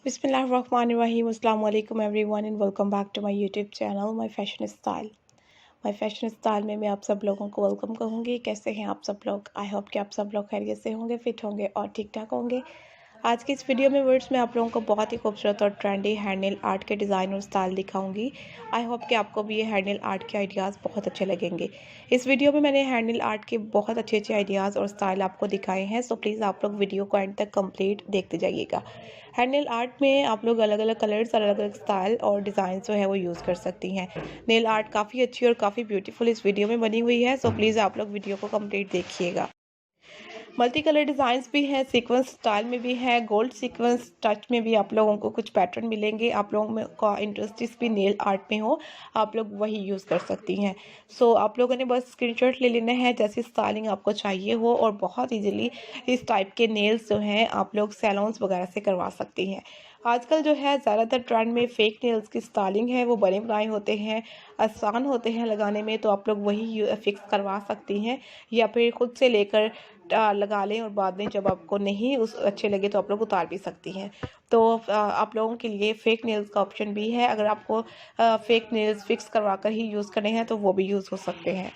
बिस्मिल्लाहिर्रहमानिर्रहीम अस्सलाम वालेकुम everyone and welcome back to my YouTube channel my fashion style में मैं आप सब लोगों को वेलकम कहूँगी। कैसे हैं आप सब लोग? आई होप कि आप सब लोग खैरियत से होंगे, फिट होंगे और ठीक ठाक होंगे। आज की इस वीडियो में वर्ड्स में आप लोगों को बहुत ही खूबसूरत और ट्रेंडी हैंडनेल आर्ट के डिज़ाइन और स्टाइल दिखाऊंगी। आई होप कि आपको भी ये हैंडनेल आर्ट के आइडियाज़ बहुत अच्छे लगेंगे। इस वीडियो में मैंने हैंडनेल आर्ट के बहुत अच्छे आइडियाज़ और स्टाइल आपको दिखाए हैं, सो प्लीज़ आप लोग वीडियो को एंड तक कंप्लीट देखते जाइएगा। हैंडनेल आर्ट में आप लोग अलग अलग कलर्स, अलग अलग स्टाइल और डिज़ाइन जो है वो यूज़ कर सकती हैं। नेल आर्ट काफ़ी अच्छी और काफ़ी ब्यूटीफुल इस वीडियो में बनी हुई है, सो प्लीज़ आप लोग वीडियो को कंप्लीट देखिएगा। मल्टी कलर डिज़ाइंस भी हैं, सीक्वेंस स्टाइल में भी है, गोल्ड सीक्वेंस टच में भी आप लोगों को कुछ पैटर्न मिलेंगे। आप लोगों में का इंटरेस्ट जिस भी नेल आर्ट में हो, आप लोग वही यूज़ कर सकती हैं। सो आप लोगों ने बस स्क्रीनशॉट ले लेना है जैसी स्टाइलिंग आपको चाहिए हो, और बहुत ईजीली इस टाइप के नेल्स जो हैं आप लोग सैलून्स वगैरह से करवा सकती हैं। आजकल जो है ज़्यादातर ट्रेंड में फ़ेक नेल्स की स्टाइलिंग है, वो बने बनाए होते हैं, आसान होते हैं लगाने में, तो आप लोग वही फिक्स करवा सकती हैं या फिर खुद से लेकर लगा लें और बाद में जब आपको नहीं उस अच्छे लगे तो आप लोग उतार भी सकती हैं। तो आप लोगों के लिए फ़ेक नेल्स का ऑप्शन भी है। अगर आपको फ़ेक नेल्स फिक्स करवा कर ही यूज़ करने हैं तो वो भी यूज़ हो सकते हैं।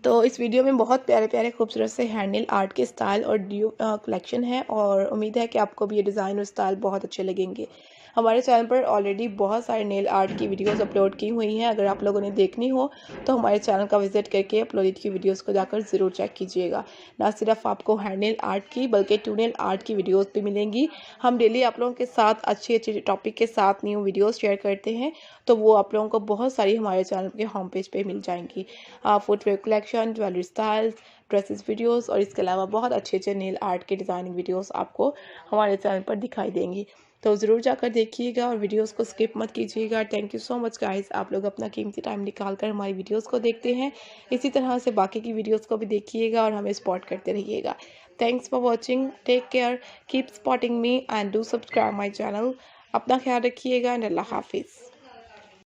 तो इस वीडियो में बहुत प्यारे प्यारे खूबसूरत से हैंडनेल आर्ट के स्टाइल और ड्यू कलेक्शन है, और उम्मीद है कि आपको भी ये डिज़ाइन और स्टाइल बहुत अच्छे लगेंगे। हमारे चैनल पर ऑलरेडी बहुत सारे नेल आर्ट की वीडियोस अपलोड की हुई हैं। अगर आप लोगों ने देखनी हो तो हमारे चैनल का विजिट करके अपलोडेड की वीडियोस को जाकर ज़रूर चेक कीजिएगा। ना सिर्फ आपको हैंडनेल आर्ट की बल्कि टूनेल आर्ट की वीडियोस भी मिलेंगी। हम डेली आप लोगों के साथ अच्छे अच्छे टॉपिक के साथ न्यू वीडियोज़ शेयर करते हैं, तो वो आप लोगों को बहुत सारी हमारे चैनल के होम पेज पर मिल जाएंगी। Footwear collection, jewellery styles, dresses videos और इसके अलावा बहुत अच्छे नेल आर्ट के डिज़ाइनिंग वीडियोस आपको हमारे चैनल पर दिखाई देंगी। तो ज़रूर जाकर देखिएगा और वीडियोस को स्किप मत कीजिएगा। Thank you so much guys, आप लोग अपना कीमती टाइम निकाल कर हमारी वीडियोस को देखते हैं। इसी तरह से बाकी की वीडियोस को भी देखिएगा और हमें सपोर्ट करते रहिएगा। Thanks for watching, take care, keep supporting me and do subscribe my channel. अपना ख्याल रखिएगा एंड अल्लाह हाफिज़।